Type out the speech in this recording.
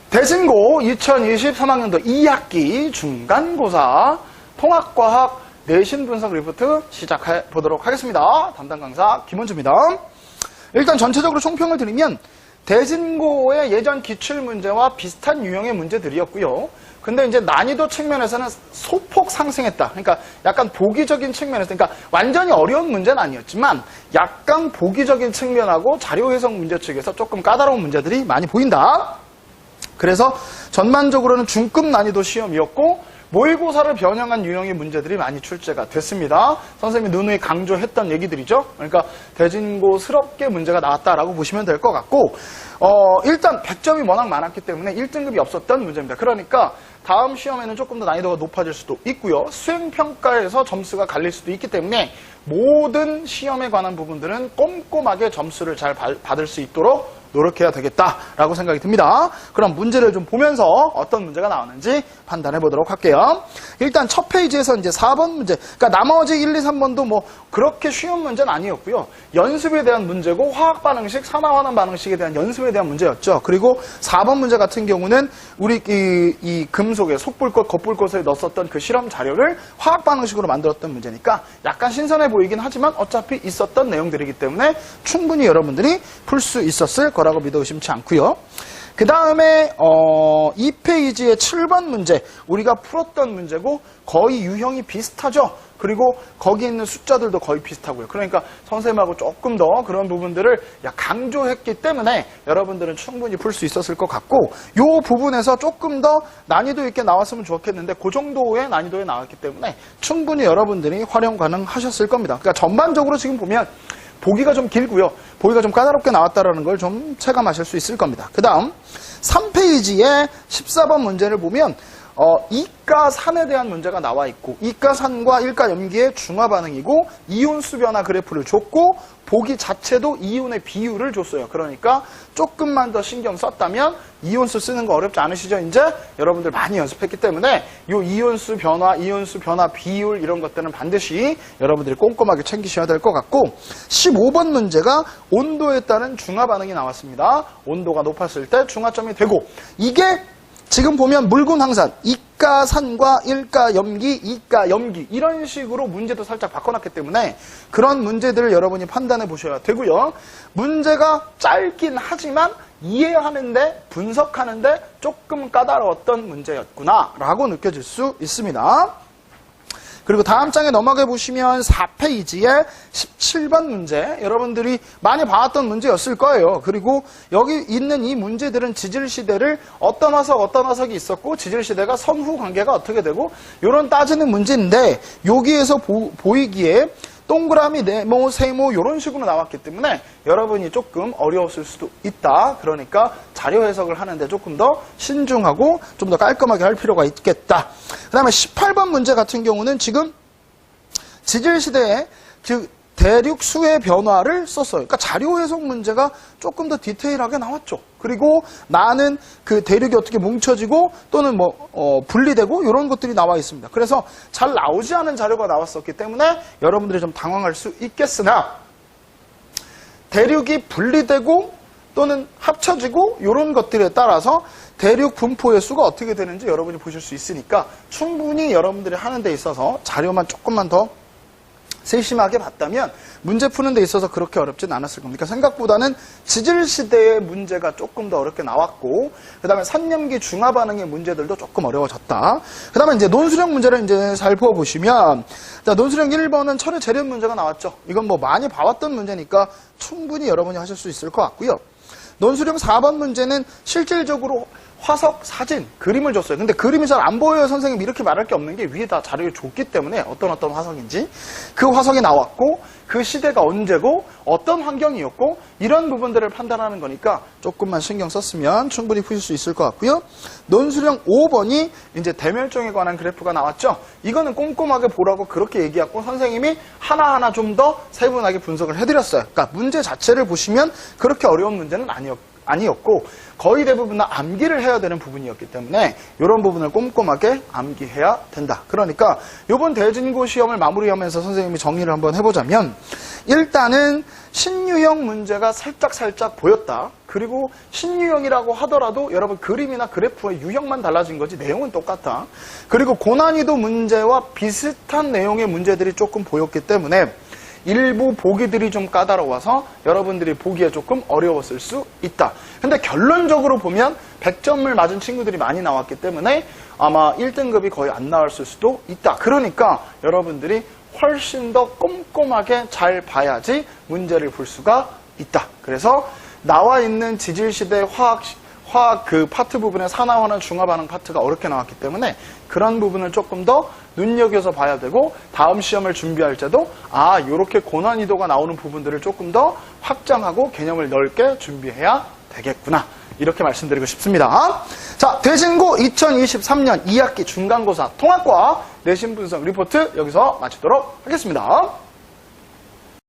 대진고 2023학년도 2학기 중간고사 통합과학 내신 분석 리포트 시작해 보도록 하겠습니다. 담당 강사 김원주입니다. 일단 전체적으로 총평을 드리면 대진고의 예전 기출문제와 비슷한 유형의 문제들이었고요. 근데 이제 난이도 측면에서는 소폭 상승했다. 그러니까 약간 보기적인 측면에서, 그러니까 완전히 어려운 문제는 아니었지만 약간 보기적인 측면하고 자료 해석 문제 측에서 조금 까다로운 문제들이 많이 보인다. 그래서 전반적으로는 중급 난이도 시험이었고 모의고사를 변형한 유형의 문제들이 많이 출제가 됐습니다. 선생님이 누누이 강조했던 얘기들이죠. 그러니까 대진고스럽게 문제가 나왔다라고 보시면 될 것 같고 일단 100점이 워낙 많았기 때문에 1등급이 없었던 문제입니다. 그러니까 다음 시험에는 조금 더 난이도가 높아질 수도 있고요. 수행평가에서 점수가 갈릴 수도 있기 때문에 모든 시험에 관한 부분들은 꼼꼼하게 점수를 잘 받을 수 있도록 노력해야 되겠다라고 생각이 듭니다. 그럼 문제를 좀 보면서 어떤 문제가 나오는지 판단해 보도록 할게요. 일단 첫 페이지에서 이제 4번 문제, 그러니까 나머지 1, 2, 3번도 뭐 그렇게 쉬운 문제는 아니었고요. 연습에 대한 문제고 화학 반응식, 산화환원 반응식에 대한 연습에 대한 문제였죠. 그리고 4번 문제 같은 경우는 우리 이 금속에 속불꽃, 겉불꽃에 넣었었던 그 실험 자료를 화학 반응식으로 만들었던 문제니까 약간 신선해 보이긴 하지만 어차피 있었던 내용들이기 때문에 충분히 여러분들이 풀 수 있었을 거라고 믿어 의심치 않고요. 그 다음에 2페이지의 7번 문제, 우리가 풀었던 문제고 거의 유형이 비슷하죠. 그리고 거기 있는 숫자들도 거의 비슷하고요. 그러니까 선생님하고 조금 더 그런 부분들을 강조했기 때문에 여러분들은 충분히 풀 수 있었을 것 같고, 이 부분에서 조금 더 난이도 있게 나왔으면 좋겠는데 그 정도의 난이도에 나왔기 때문에 충분히 여러분들이 활용 가능하셨을 겁니다. 그러니까 전반적으로 지금 보면 보기가 좀 길고요. 보기가 좀 까다롭게 나왔다는 걸 좀 체감하실 수 있을 겁니다. 그 다음 3페이지에 14번 문제를 보면 이가산에 대한 문제가 나와 있고 이가산과 일가염기의 중화 반응이고 이온수 변화 그래프를 줬고 보기 자체도 이온의 비율을 줬어요. 그러니까 조금만 더 신경 썼다면 이온수 쓰는 거 어렵지 않으시죠? 이제 여러분들 많이 연습했기 때문에 이 이온수 변화 비율 이런 것들은 반드시 여러분들이 꼼꼼하게 챙기셔야 될 것 같고, 15번 문제가 온도에 따른 중화 반응이 나왔습니다. 온도가 높았을 때 중화점이 되고, 이게 지금 보면 물군항산, 이가산과 일가염기, 이가염기 이런 식으로 문제도 살짝 바꿔놨기 때문에 그런 문제들을 여러분이 판단해 보셔야 되고요. 문제가 짧긴 하지만 이해하는데 분석하는데 조금 까다로웠던 문제였구나 라고 느껴질 수 있습니다. 그리고 다음 장에 넘어가 보시면 4페이지에 17번 문제, 여러분들이 많이 봐왔던 문제였을 거예요. 그리고 여기 있는 이 문제들은 지질시대를 어떤 화석이 있었고 지질시대가 선후 관계가 어떻게 되고 이런 따지는 문제인데, 여기에서 보이기에 동그라미, 네모, 세모 이런 식으로 나왔기 때문에 여러분이 조금 어려웠을 수도 있다. 그러니까 자료 해석을 하는데 조금 더 신중하고 좀 더 깔끔하게 할 필요가 있겠다. 그 다음에 18번 문제 같은 경우는 지금 지질시대에 대륙수의 변화를 썼어요. 그러니까 자료 해석 문제가 조금 더 디테일하게 나왔죠. 그리고 나는 그 대륙이 어떻게 뭉쳐지고 또는 분리되고 이런 것들이 나와 있습니다. 그래서 잘 나오지 않은 자료가 나왔었기 때문에 여러분들이 좀 당황할 수 있겠으나, 대륙이 분리되고 또는 합쳐지고 이런 것들에 따라서 대륙 분포의 수가 어떻게 되는지 여러분이 보실 수 있으니까 충분히 여러분들이 하는 데 있어서 자료만 조금만 더 세심하게 봤다면 문제 푸는 데 있어서 그렇게 어렵진 않았을 겁니다. 생각보다는 지질시대의 문제가 조금 더 어렵게 나왔고, 그 다음에 산염기 중화 반응의 문제들도 조금 어려워졌다. 그 다음에 이제 논술형 문제를 이제 살펴보시면, 자, 논술형 1번은 철의 재련 문제가 나왔죠. 이건 뭐 많이 봐왔던 문제니까 충분히 여러분이 하실 수 있을 것 같고요. 논술형 4번 문제는 실질적으로 화석 사진, 그림을 줬어요. 근데 그림이 잘 안 보여요. 선생님 이렇게 말할 게 없는 게 위에다 자료를 줬기 때문에 어떤 화석인지, 그 화석이 나왔고 그 시대가 언제고 어떤 환경이었고 이런 부분들을 판단하는 거니까 조금만 신경 썼으면 충분히 푸실 수 있을 것 같고요. 논술형 5번이 이제 대멸종에 관한 그래프가 나왔죠. 이거는 꼼꼼하게 보라고 그렇게 얘기하고 선생님이 하나하나 좀 더 세분하게 분석을 해드렸어요. 그러니까 문제 자체를 보시면 그렇게 어려운 문제는 아니었고 거의 대부분 다 암기를 해야 되는 부분이었기 때문에 이런 부분을 꼼꼼하게 암기해야 된다. 그러니까 이번 대진고 시험을 마무리하면서 선생님이 정리를 한번 해보자면 일단은 신유형 문제가 살짝 보였다. 그리고 신유형이라고 하더라도 여러분 그림이나 그래프의 유형만 달라진 거지 내용은 똑같다. 그리고 고난이도 문제와 비슷한 내용의 문제들이 조금 보였기 때문에 일부 보기들이 좀 까다로워서 여러분들이 보기에 조금 어려웠을 수 있다. 근데 결론적으로 보면 100점을 맞은 친구들이 많이 나왔기 때문에 아마 1등급이 거의 안 나왔을 수도 있다. 그러니까 여러분들이 훨씬 더 꼼꼼하게 잘 봐야지 문제를 볼 수가 있다. 그래서 나와 있는 지질시대 화학 그 파트 부분에 산화환원 중화반응 파트가 어렵게 나왔기 때문에 그런 부분을 조금 더 눈여겨서 봐야 되고 다음 시험을 준비할 때도 이렇게 고난이도가 나오는 부분들을 조금 더 확장하고 개념을 넓게 준비해야 되겠구나. 이렇게 말씀드리고 싶습니다. 자, 대진고 2023년 2학기 중간고사 통합과 내신 분석 리포트 여기서 마치도록 하겠습니다.